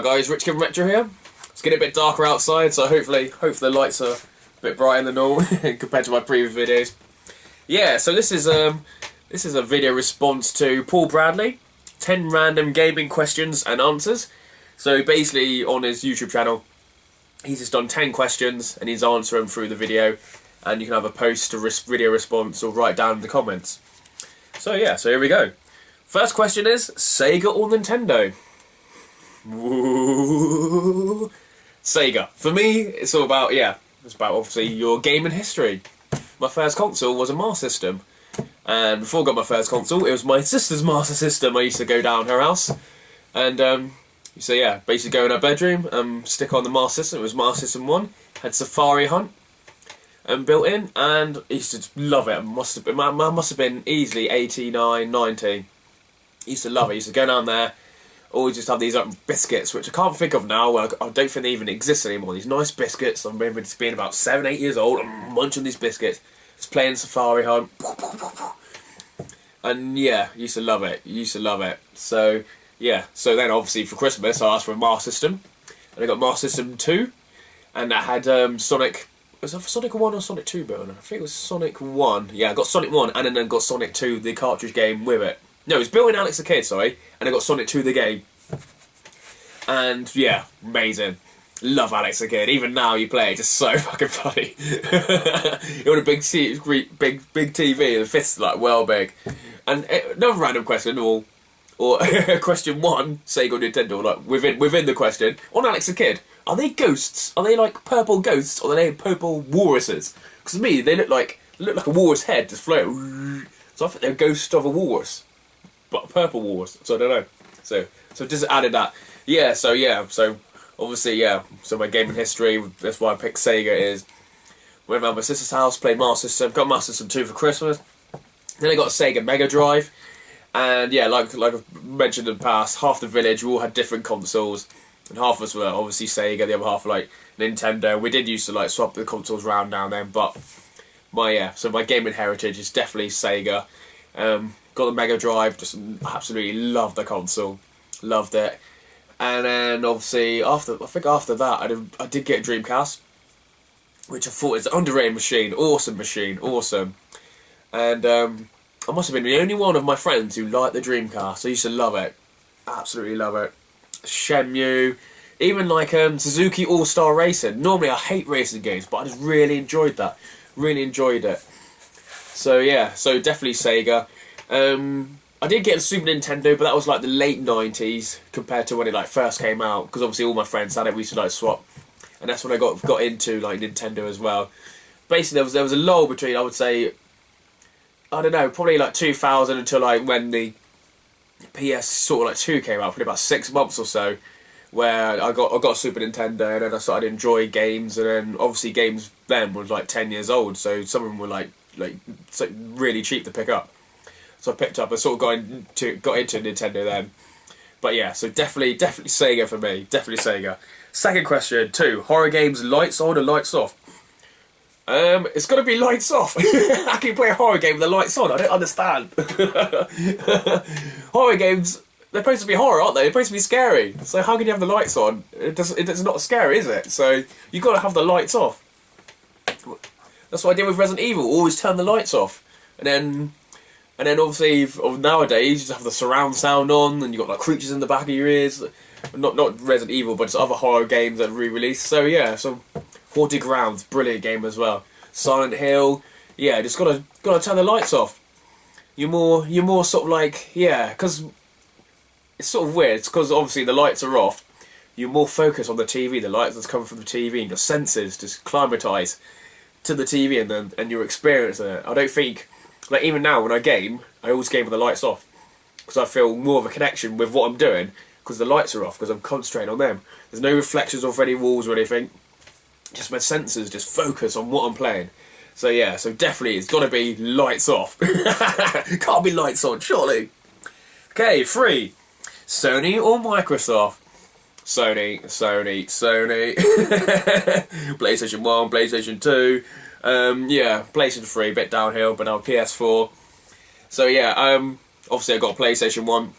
guys, Rich Kid Retro here. It's getting a bit darker outside, so hopefully the lights are a bit brighter than normal compared to my previous videos. Yeah, so this is a video response to Paul Bradley, 10 random gaming questions and answers. So basically on his YouTube channel, he's just done 10 questions and he's answering them through the video, and you can have a post, a video response, or write down in the comments. So yeah, so here we go. First question is, Sega or Nintendo? Woo. Sega. For me, it's all about, it's about obviously your gaming history. My first console was a Master System. And before I got my first console, it was my sister's Master System. I used to go down her house. And, so yeah, basically go in her bedroom, stick on the Master System. It was Master System 1. Had Safari Hunt built in. And I used to love it. I must have been easily 89, 90. Used to love it. Used to go down there. Always just have these biscuits, which I can't think of now. I don't think they even exist anymore. These nice biscuits. I remember just being about 7, 8 years old, and munching these biscuits, just playing Safari Hunt, and yeah, used to love it. So yeah, so then obviously for Christmas I asked for a Master System, and I got Master System 2, and that had Sonic. Was it Sonic 1 or Sonic 2 built? I think it was Sonic 1. Yeah, I got Sonic 1, and then got Sonic 2, the cartridge game with it. No, it was built in Alex the Kid, sorry, and I got Sonic 2 the game. And yeah, amazing. Love Alex the Kid. Even now you play it, just so fucking funny. You want a big TV, and the fist's like well big. And another random question, or question 1, Sega or Nintendo, like within the question, on Alex the Kid, are they ghosts? Are they like purple ghosts, or are they purple walruses? Because to me, they look like a walrus head just floating. So I think they're ghosts of a walrus. But purple wars, so I don't know. So just added that. So obviously, so my gaming history, that's why I picked Sega, is went around my sister's house, played Master System, got Master System 2 for Christmas. Then I got a Sega Mega Drive, and yeah, like I've mentioned in the past, half the village we all had different consoles, and half of us were obviously Sega, the other half were like Nintendo. We did used to like swap the consoles around down then, but so my gaming heritage is definitely Sega. Got the Mega Drive, just absolutely loved the console, loved it. And then obviously after that, I did get a Dreamcast, which I thought was an underrated machine, awesome. And I must have been the only one of my friends who liked the Dreamcast. I used to love it, absolutely love it. Shenmue, even like Suzuki All Star Racing. Normally I hate racing games, but I just really enjoyed that, So yeah, so definitely Sega. I did get a Super Nintendo, but that was like the late 90s compared to when it like first came out, because obviously all my friends had it. We used to like swap, and that's when I got into like Nintendo as well. Basically, there was a lull between, I would say, I don't know, probably like 2000 until like when the PS sort of like 2 came out, probably about 6 months or so, where I got a Super Nintendo, and then I started to enjoy games, and then obviously games then was like 10 years old, so some of them were like really cheap to pick up. So I picked up, I sort of got into Nintendo then. But yeah, so definitely Sega for me. Definitely Sega. Second question, 2. Horror games, lights on or lights off? It's got to be lights off. How can you play a horror game with the lights on? I don't understand. Horror games, they're supposed to be horror, aren't they? They're supposed to be scary. So how can you have the lights on? It's not scary, is it? So you've got to have the lights off. That's what I did with Resident Evil. Always turn the lights off. And then obviously nowadays you just have the surround sound on, and you've got like creatures in the back of your ears. Not Resident Evil, but it's other horror games that are re-released. So yeah, so Haunted Grounds, brilliant game as well. Silent Hill, yeah, just gotta turn the lights off. You're more sort of like, because it's sort of weird. It's because obviously the lights are off. You're more focused on the TV, the lights that's coming from the TV, and your senses just climatise to the TV, and you're experiencing it. I don't think. Like even now when I game, I always game with the lights off, because I feel more of a connection with what I'm doing, because the lights are off, because I'm concentrating on them. There's no reflections off any walls or anything, just my senses just focus on what I'm playing. So yeah, so definitely it's got to be lights off. Can't be lights on, surely. Okay, 3. Sony or Microsoft? Sony. PlayStation 1, PlayStation 2. PlayStation 3, a bit downhill, but now PS4. So yeah, obviously I got a PlayStation 1,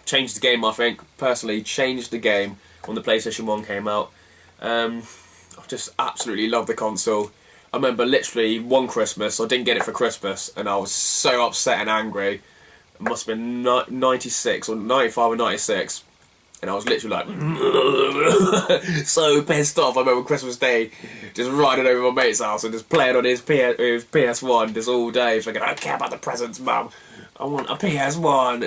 Changed the game, I think. Personally, changed the game when the PlayStation 1 came out. I just absolutely love the console. I remember literally one Christmas, I didn't get it for Christmas, and I was so upset and angry. It must have been 96 or 95 or 96. And I was literally like, so pissed off. I remember Christmas Day, just riding over my mate's house and just playing on his PS1 just all day, thinking, I don't care about the presents, Mum. I want a PS1.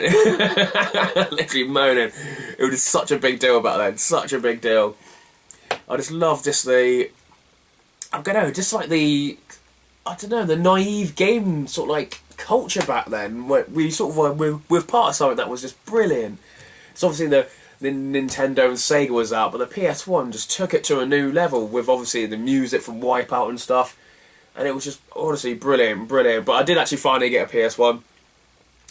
Literally moaning. It was just such a big deal back then. Such a big deal. I just love just the... I don't know, just like the... I don't know, the naive game sort of like culture back then. Where we sort of we're part of something that was just brilliant. It's obviously the Nintendo and Sega was out, but the PS1 just took it to a new level with obviously the music from Wipeout and stuff. And it was just honestly brilliant. But I did actually finally get a PS1.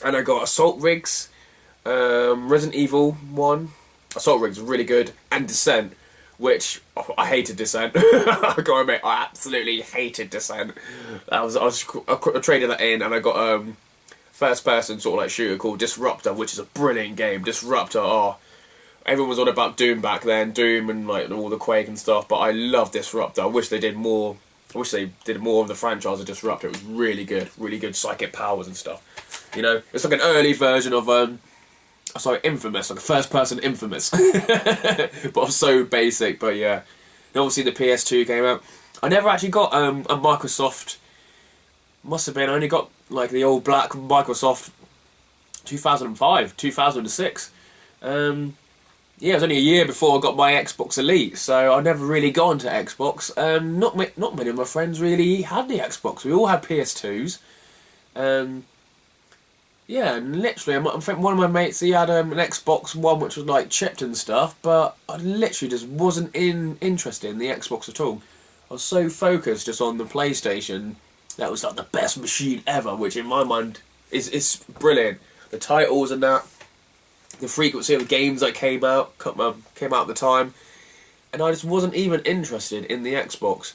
And I got Assault Rigs, Resident Evil 1. Assault Rigs was really good. And Descent, which I hated Descent. I gotta admit, I absolutely hated Descent. I traded that in, and I got first person sort of like shooter called Disruptor, which is a brilliant game. Disruptor, everyone was on about Doom back then, Doom and like all the Quake and stuff, but I love Disruptor. I wish they did more. I wish they did more of the franchise of Disruptor. It was really good psychic powers and stuff. You know, it's like an early version of Infamous, like a first-person Infamous, but so basic. But yeah, and obviously the PS2 came out. I never actually got a Microsoft. Must have been I only got like the old black Microsoft 2005, 2006. Yeah, it was only a year before I got my Xbox Elite, so I never really got into Xbox. Not many of my friends really had the Xbox. We all had PS2s. Yeah, and literally, I think one of my mates, he had an Xbox One which was like chipped and stuff, but I literally just wasn't interested in the Xbox at all. I was so focused just on the PlayStation. That was like the best machine ever, which in my mind is brilliant. The titles and that, the frequency of the games that came out at the time, and I just wasn't even interested in the Xbox.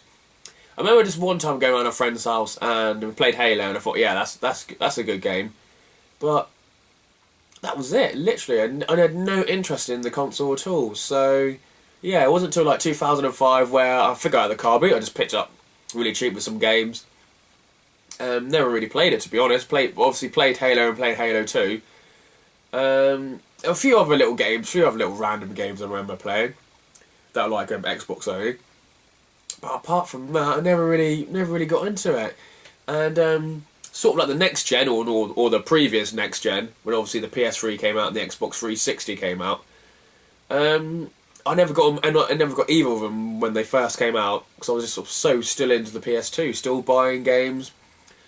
I remember just one time going around a friend's house and we played Halo, and I thought, yeah, that's a good game. But that was it, literally. I had no interest in the console at all. So, yeah, it wasn't until like 2005 where I figured out the car boot. I just picked it up really cheap with some games. Never really played it, to be honest. Obviously played Halo and played Halo 2. A few other little random games I remember playing that are like Xbox only. But apart from that, I never really got into it. And sort of like the next gen or the previous next gen, when obviously the PS3 came out and the Xbox 360 came out. I never got them, and I never got either of them when they first came out because I was just sort of so still into the PS2, still buying games,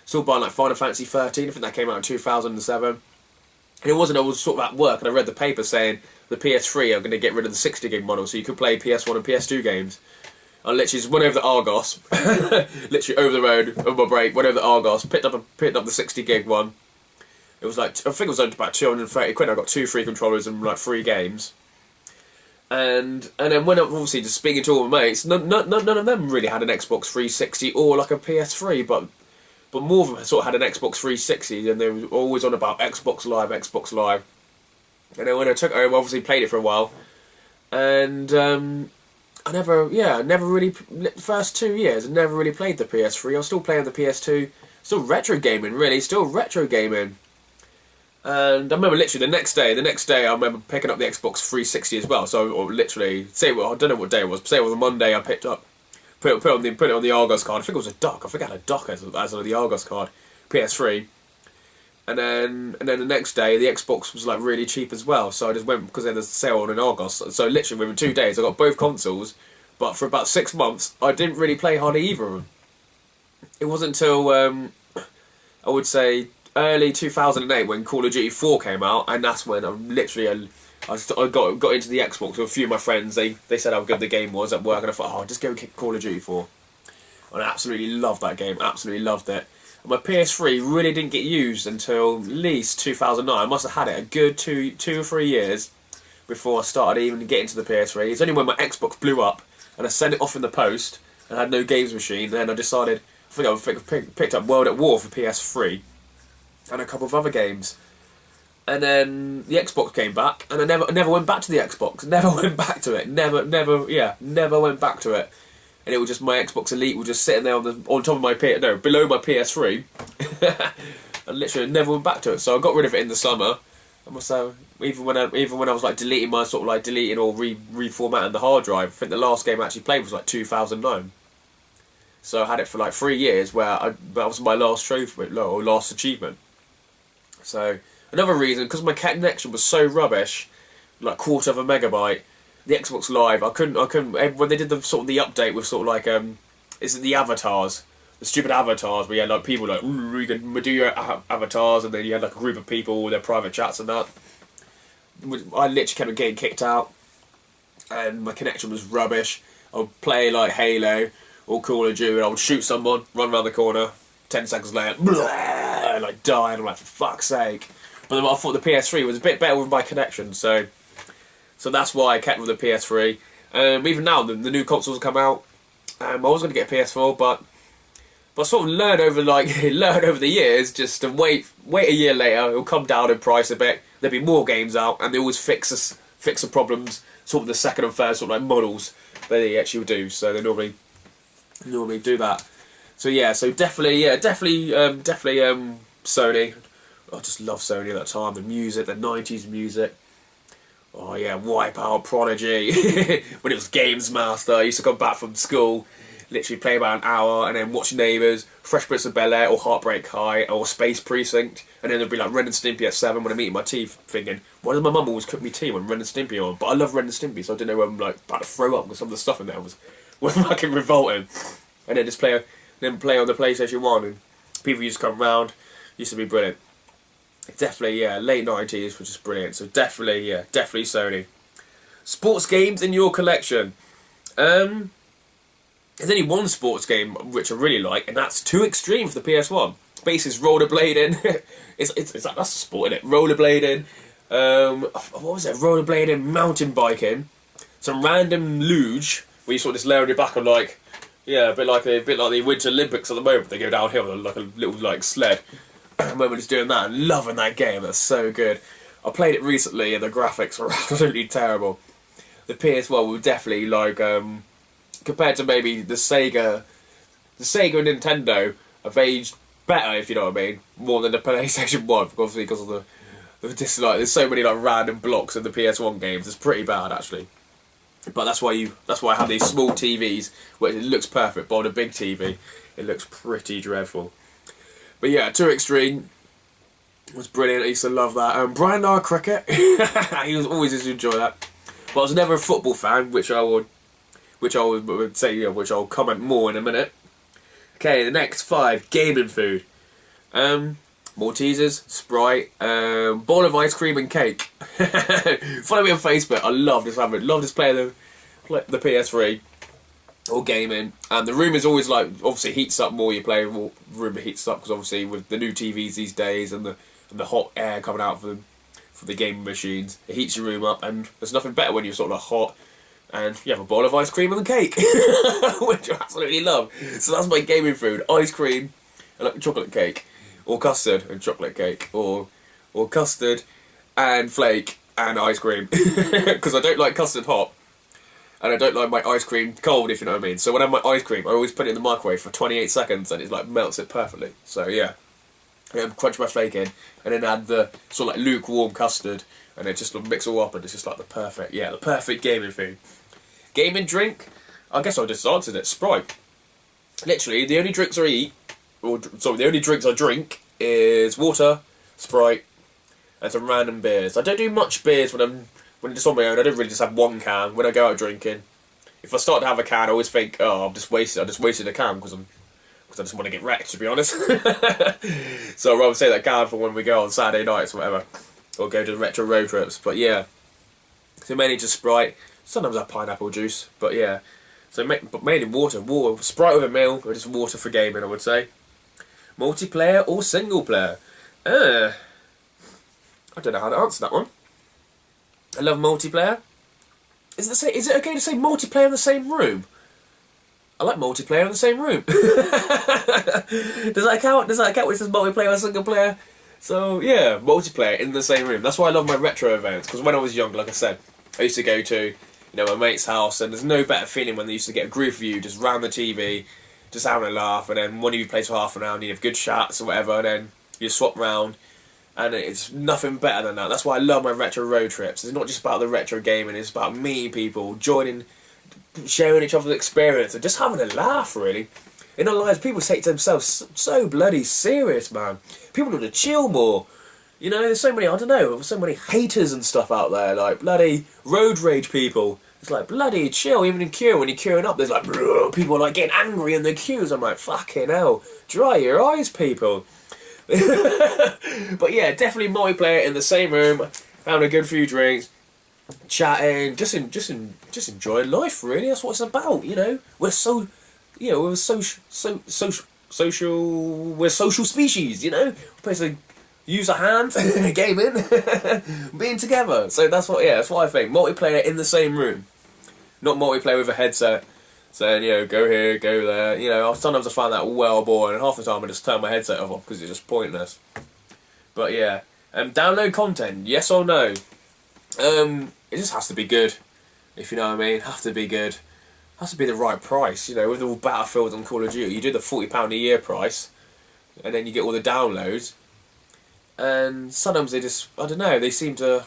still buying like Final Fantasy 13. I think that came out in 2007. And it wasn't, I was sort of at work and I read the paper saying the PS3 are going to get rid of the 60 gig model so you could play PS1 and PS2 games. I literally just went over the Argos, literally over the road, over my break, went over the Argos, picked up the 60 gig one. It was like, I think it was about 230 quid. I got 2 free controllers and like 3 games. And then when I was obviously just speaking to all my mates, none of them really had an Xbox 360 or like a PS3, but more of them sort of had an Xbox 360, and they were always on about Xbox Live. And then when I took it home, I obviously played it for a while, and I never really, the first 2 years, I never really played the PS3. I was still playing the PS2, still retro gaming, And I remember literally the next day I remember picking up the Xbox 360 as well. So, or literally, I don't know what day it was, say it was a Monday, I picked up, put it on the Argos card. I think it was a dock. I think I had a dock as the Argos card, PS3. And then the next day, the Xbox was like really cheap as well. So I just went because there was a sale on an Argos. So literally within 2 days, I got both consoles. But for about 6 months, I didn't really play hardly either of them. It wasn't until I would say early 2008 when Call of Duty 4 came out, and that's when I got into the Xbox with a few of my friends. They said how good the game was at work, and I thought, just go kick Call of Duty 4. And I absolutely loved that game. Absolutely loved it. My PS3 really didn't get used until at least 2009. I must have had it a good two or 3 years before I started even getting to the PS3. It's only when my Xbox blew up and I sent it off in the post and I had no games machine, and then I decided, I picked up World at War for PS3 and a couple of other games. And then the Xbox came back, and I never went back to the Xbox. Never went back to it. Never went back to it. And it was just my Xbox Elite was just sitting there on top of my below my PS3, and literally never went back to it. So I got rid of it in the summer. And so even when I was like deleting or reformatting the hard drive, I think the last game I actually played was like 2009. So I had it for like 3 years, that was my last trophy or last achievement. So another reason, because my connection was so rubbish, like 1/4 of a megabyte. The Xbox Live, I couldn't. When they did the update with is it the avatars, the stupid avatars, where you had like people like, ooh, you can do your avatars, and then you had like a group of people with their private chats and that. I literally kept getting kicked out, and my connection was rubbish. I would play like Halo or Call of Duty, and I would shoot someone, run around the corner, 10 seconds later, and like die, and I'm like, for fuck's sake. But then I thought the PS3 was a bit better with my connection, so that's why I kept with the PS3. Even now, the new consoles come out. I was going to get a PS4, but I sort of learned over the years just to wait a year later. It'll come down in price a bit. There'll be more games out, and they always fix the problems. Sort of the second and third models that they actually do. So they normally do that. So yeah, definitely Sony. I just love Sony at that time. The music, the 90s music. Oh yeah, Wipeout, Prodigy. When it was Games Master, I used to come back from school, literally play about an hour, and then watch Neighbours, Fresh Prince of Bel-Air, or Heartbreak High, or Space Precinct, and then there'd be like Ren and Stimpy at 7 when I'm eating my tea, thinking, why does my mum always cook me tea when Ren and Stimpy on? But I love Ren and Stimpy, so I didn't know when I'm like about to throw up because some of the stuff in there was fucking revolting. And then just play on the PlayStation 1, and people used to come round. Used to be brilliant. Definitely, yeah, late 90s, which is brilliant. So definitely Sony. Sports games in your collection. There's only one sports game which I really like, and that's Too Extreme for the PS1. Basis rollerblading. It's like, that's a sport, isn't it? Rollerblading. What was it? Rollerblading, mountain biking, some random luge where you sort of just lay on your back on like, yeah, a bit like the Winter Olympics at the moment. They go downhill on like a little like sled. I remember just doing that and loving that game. That's so good. I played it recently and the graphics were absolutely terrible. The PS1 will definitely like compared to maybe the Sega and Nintendo have aged better, if you know what I mean, more than the PlayStation 1, obviously because of there's so many like random blocks in the PS1 games. It's pretty bad actually. But that's why I have these small TVs where it looks perfect, but on a big TV it looks pretty dreadful. But yeah, Too Extreme was brilliant. I used to love that. Brian Lara Cricket, he was always used to enjoy that. But I was never a football fan, which I would say, which I'll comment more in a minute. Okay, the next 5 gaming food. Maltesers, Sprite, ball of ice cream and cake. Follow me on Facebook. I love this habit. Love this playing the PS3. Or gaming, and the room is always like obviously heats up more you play, more room heats up because obviously with the new TVs these days and the hot air coming out for the gaming machines, it heats your room up, and there's nothing better when you're sort of hot and you have a bowl of ice cream and cake, which I absolutely love. So that's my gaming food: ice cream and like chocolate cake, or custard and chocolate cake, or custard and flake and ice cream, because I don't like custard hot. And I don't like my ice cream cold, if you know what I mean. So when I have my ice cream, I always put it in the microwave for 28 seconds, and it like melts it perfectly. So yeah, crunch my flake in, and then add the sort of like lukewarm custard, and it just mix all up, and it's just like the perfect gaming food. Gaming drink, I guess I just answered it. Sprite. Literally, the only drinks the only drinks I drink is water, Sprite, and some random beers. I don't do much beers when it's on my own. I don't really just have one can when I go out drinking. If I start to have a can, I always think, oh, I just wasted a can because I just want to get wrecked, to be honest. So I'd rather save that can for when we go on Saturday nights or whatever, or go to the retro road trips. But yeah, so mainly just Sprite. Sometimes I have pineapple juice, but yeah. So but mainly water, Sprite with a meal, or just water for gaming, I would say. Multiplayer or single player? I don't know how to answer that one. I love multiplayer. Is it okay to say multiplayer in the same room? I like multiplayer in the same room. Does that count? Does that count when it says multiplayer or single player? So yeah, multiplayer in the same room. That's why I love my retro events, because when I was young, like I said, I used to go to my mate's house, and there's no better feeling when they used to get a group of you just round the TV, just having a laugh, and then one of you plays for half an hour, and you have good chats or whatever, and then you swap round, and it's nothing better than that. That's why I love my retro road trips. It's not just about the retro gaming, it's about meeting people, joining, sharing each other's experience, and just having a laugh, really. In our lives, people take themselves so bloody serious, man. People need to chill more. You know, there's so many, I don't know, so many haters and stuff out there, like bloody road rage people. It's like, bloody chill, even in queue, when you're queuing up, there's like, people like getting angry in the queues. I'm like, fucking hell, dry your eyes, people. But yeah, definitely multiplayer in the same room, having a good few drinks, chatting, just enjoying life, really. That's what it's about, you know. We're so, we're we're social species, you know. We're supposed to use our hands, gaming, being together. So that's what I think. Multiplayer in the same room, not multiplayer with a headset, saying, go here, go there. Sometimes I find that well boring, and half the time I just turn my headset off because it's just pointless. But yeah, download content, yes or no? It just has to be good, if you know what I mean. Have to be good. Has to be the right price. With all Battlefield and Call of Duty, you do the £40 a year price, and then you get all the downloads. And sometimes they just, I don't know, they seem to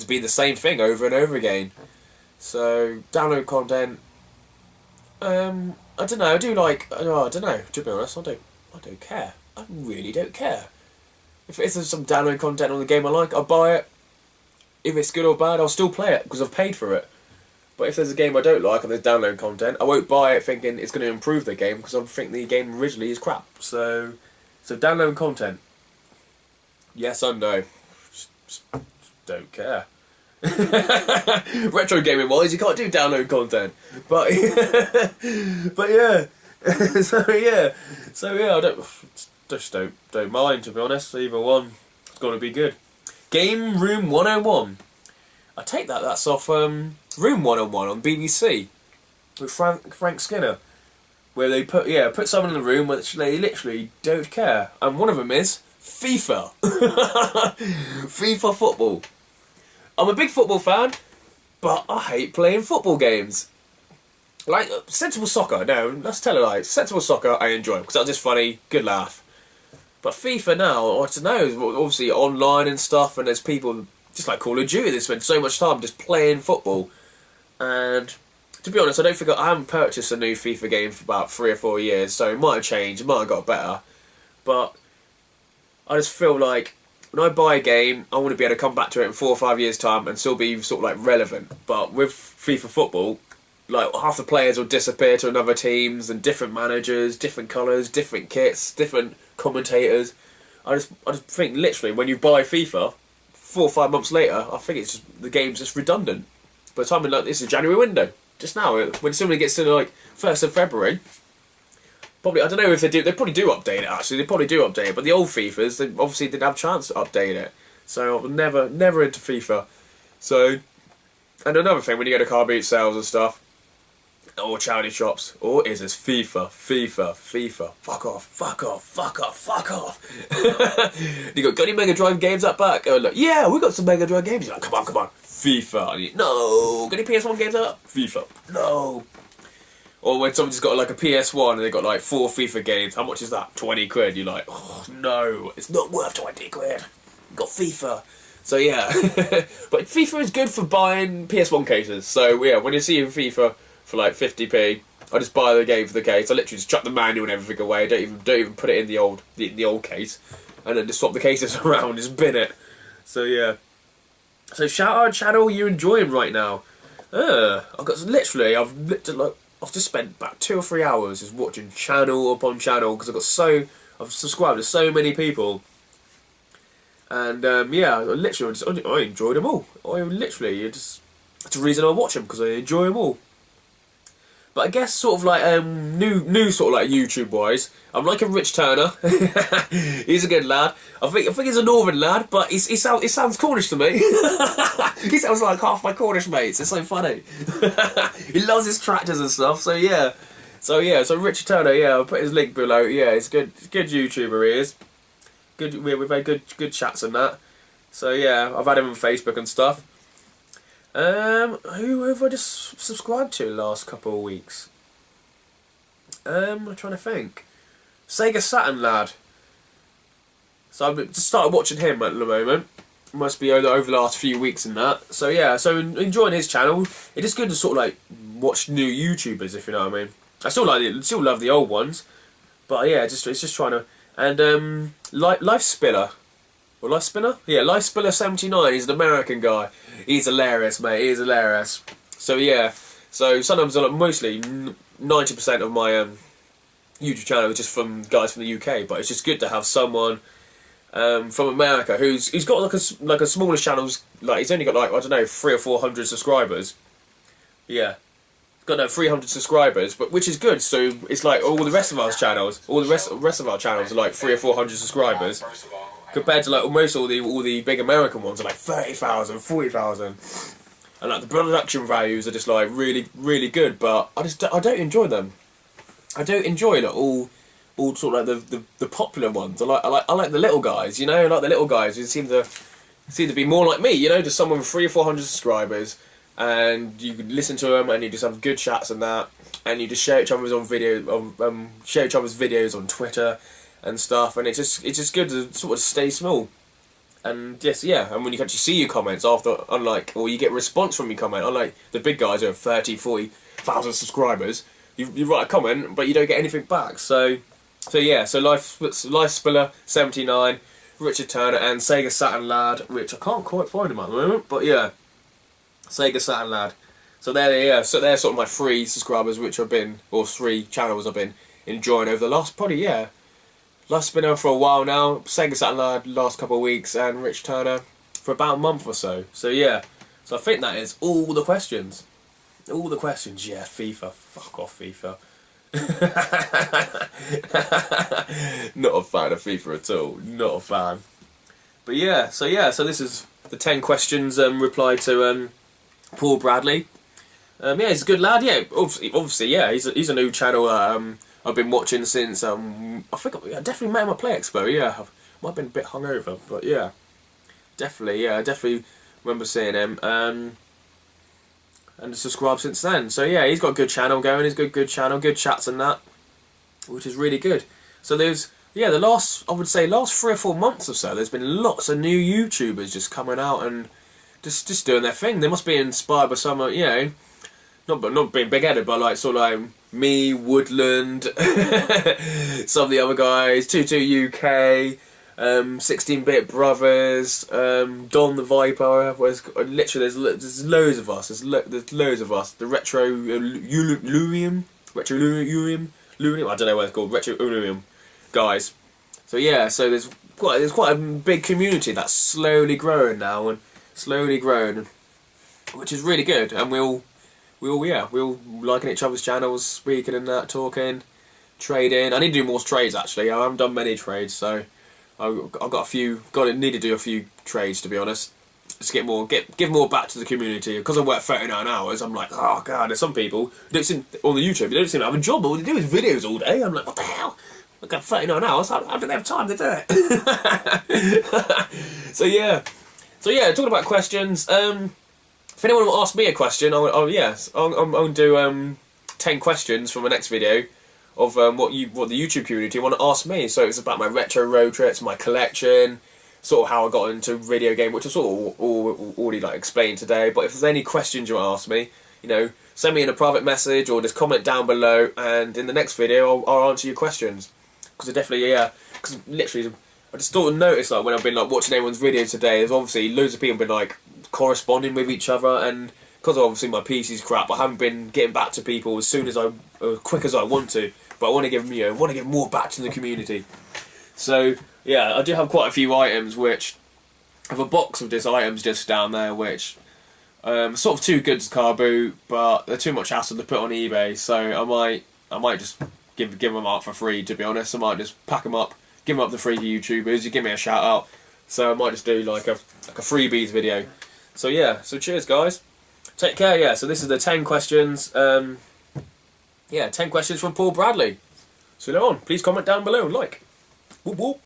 be the same thing over and over again. So, download content, I don't know, I don't know, to be honest, I don't care. I really don't care. If there's some download content on the game I like, I'll buy it. If it's good or bad, I'll still play it, because I've paid for it. But if there's a game I don't like and there's download content, I won't buy it thinking it's going to improve the game, because I think the game originally is crap. So download content. Yes or no? Just don't care. Retro gaming wise, you can't do download content, but yeah. so yeah, I don't mind, to be honest. Either one, it's got to be good. Game Room 101. I take that's off Room 101 on BBC with Frank Skinner, where they put someone in the room which they literally don't care, and one of them is FIFA. FIFA football. I'm a big football fan, but I hate playing football games. Like, sensible soccer, no, let's tell it like, sensible soccer I enjoy, because that's just funny, good laugh. But FIFA now, I don't know, obviously online and stuff, and there's people, just like Call of Duty, they spend so much time just playing football. And to be honest, I haven't purchased a new FIFA game for about 3 or 4 years, so it might have changed, it might have got better. But I just feel like when I buy a game, I want to be able to come back to it in 4 or 5 years' time and still be sort of like relevant. But with FIFA football, like half the players will disappear to another teams, and different managers, different colours, different kits, different commentators. I just think literally when you buy FIFA, 4 or 5 months later, I think it's just, the game's just redundant. By the time this is January window, just now when somebody gets to like 1st of February. Probably, I don't know if they do. They probably do update it. Actually, they probably do update it. But the old FIFAs, they obviously didn't have a chance to update it. So I'm never into FIFA. So, and another thing, when you go to car boot sales and stuff, or charity shops, all it is FIFA. Fuck off. You got any Mega Drive games up back? Oh, look, yeah, we got some Mega Drive games. You're like, come on, FIFA. And no, got any PS1 games up? FIFA. No. Or when someone's got like a PS1 and they've got like 4 FIFA games, how much is that? 20 quid. You're like, oh no, it's not worth 20 quid. You've got FIFA. So yeah. But FIFA is good for buying PS1 cases. So yeah, when you see FIFA for like 50p, I just buy the game for the case. I literally just chuck the manual and everything away. Don't even put it in the old case. And then just swap the cases around, just bin it. So yeah. So shout out channel you're enjoying right now. I've just spent about 2 or 3 hours just watching channel upon channel, because I've subscribed to so many people, and I enjoyed them all. It's the reason I watch them, because I enjoy them all. But I guess sort of like new sort of like YouTube wise, I'm like a Rich Turner. He's a good lad. I think he's a northern lad, but he sounds Cornish to me. He sounds like half my Cornish mates. It's so funny. He loves his tractors and stuff. So yeah. So Rich Turner. Yeah, I'll put his link below. Yeah, he's a good YouTuber. He is. we've had good chats and that. So yeah, I've had him on Facebook and stuff. Who have I just subscribed to the last couple of weeks? I'm trying to think. Sega Saturn lad. So I've just started watching him at the moment. Must be over the last few weeks and that. So yeah, so enjoying his channel. It is good to sort of like watch new YouTubers, if you know what I mean. I still love the old ones, but yeah, it's just trying to. And Life Spiller, or Life Spinner, yeah, Life Spiller 79. He's an American guy. He's hilarious, mate. He's hilarious. So yeah, so sometimes mostly 90% of my YouTube channel is just from guys from the UK, but it's just good to have someone from America who's got like a smaller channel. Like he's only got like, I don't know, 300 or 400 subscribers. Yeah, got no 300 subscribers, but which is good. So it's like all the rest of our channels, rest of our channels are like 300 or 400 subscribers, compared to like almost all the big American ones are like 30,000, 40,000, and like the production values are just like really good. But I don't enjoy them. I don't enjoy like all sort of like the popular ones. I like the little guys, you know, like the little guys who seem to be more like me, you know, just someone with 300 or 400 subscribers, and you can listen to them and you just have good chats and that, and you just share each other's share each other's videos on Twitter and stuff, and it's just good to sort of stay small. And yes, yeah, and when you can actually see your comments after, or you get a response from your comment, unlike the big guys who have 30, 40,000 subscribers, you write a comment, but you don't get anything back. So yeah, so Life Spiller 79, Richard Turner, and Sega Saturn lad, which I can't quite find him at the moment, but yeah, Sega Saturn lad. So they're sort of my 3 subscribers, or 3 channels I've been enjoying over the last Life Spinner for a while now, Sega Saturn lad last couple of weeks, and Rich Turner for about a month or so. So yeah, so I think that is all the questions. All the questions, yeah, FIFA. Fuck off, FIFA. Not a fan of FIFA at all. Not a fan. But yeah, so this is the 10 questions reply to Paul Bradley. Yeah, he's a good lad. Yeah, obviously, yeah, he's a new channel I've been watching since I think I definitely met him at Play Expo. Yeah, I might have been a bit hungover, but yeah, definitely remember seeing him. And subscribed since then. So yeah, he's got a good channel going. He's got good channel, good chats and that, which is really good. So there's the last 3 or 4 months or so, there's been lots of new YouTubers just coming out and just doing their thing. They must be inspired by someone, you know, not being big-headed, but like sort of like me, Woodland, some of the other guys, 22 UK. 16-bit Brothers, Don the Viper. Literally, there's loads of us. There's loads of us. The Retro Lumium. I don't know what it's called. Retro Lumium guys. So yeah, so there's quite a big community that's slowly growing now, which is really good. And we're all liking each other's channels, speaking and that, talking, trading. I need to do more trades actually. I haven't done many trades, so I've got a few. Need to do a few trades, to be honest. Just give more back to the community. Because I work 39 hours, I'm like, oh god. There's some people who don't seem on the YouTube. They don't seem to have a job. All they do is videos all day. I'm like, what the hell? I've got 39 hours. How do they have time to do it? So yeah, talking about questions. If anyone will ask me a question, I'm going to do 10 questions for my next video of what the YouTube community want to ask me. So it's about my retro road trips, my collection, sort of how I got into video game, which I sort of already like explained today. But if there's any questions you want to ask me, you know, send me in a private message or just comment down below, and in the next video I'll answer your questions. Because I definitely, because literally I just sort of noticed like when I've been like watching everyone's video today, there's obviously loads of people been like corresponding with each other, and because obviously my PC's crap, I haven't been getting back to people as quick as I want to. But I want to give more back to the community. So yeah, I do have quite a few items, which I have a box of just items just down there, which sort of too good to car boot, but they're too much hassle to put on eBay. So I might just give them out for free. To be honest, I might just pack them up, give them up to free YouTubers. You give me a shout out. So I might just do like a freebies video. So yeah, so cheers guys. Take care. Yeah. So this is the 10 questions. 10 questions from Paul Bradley. So now on, please comment down below and like. Whoop whoop.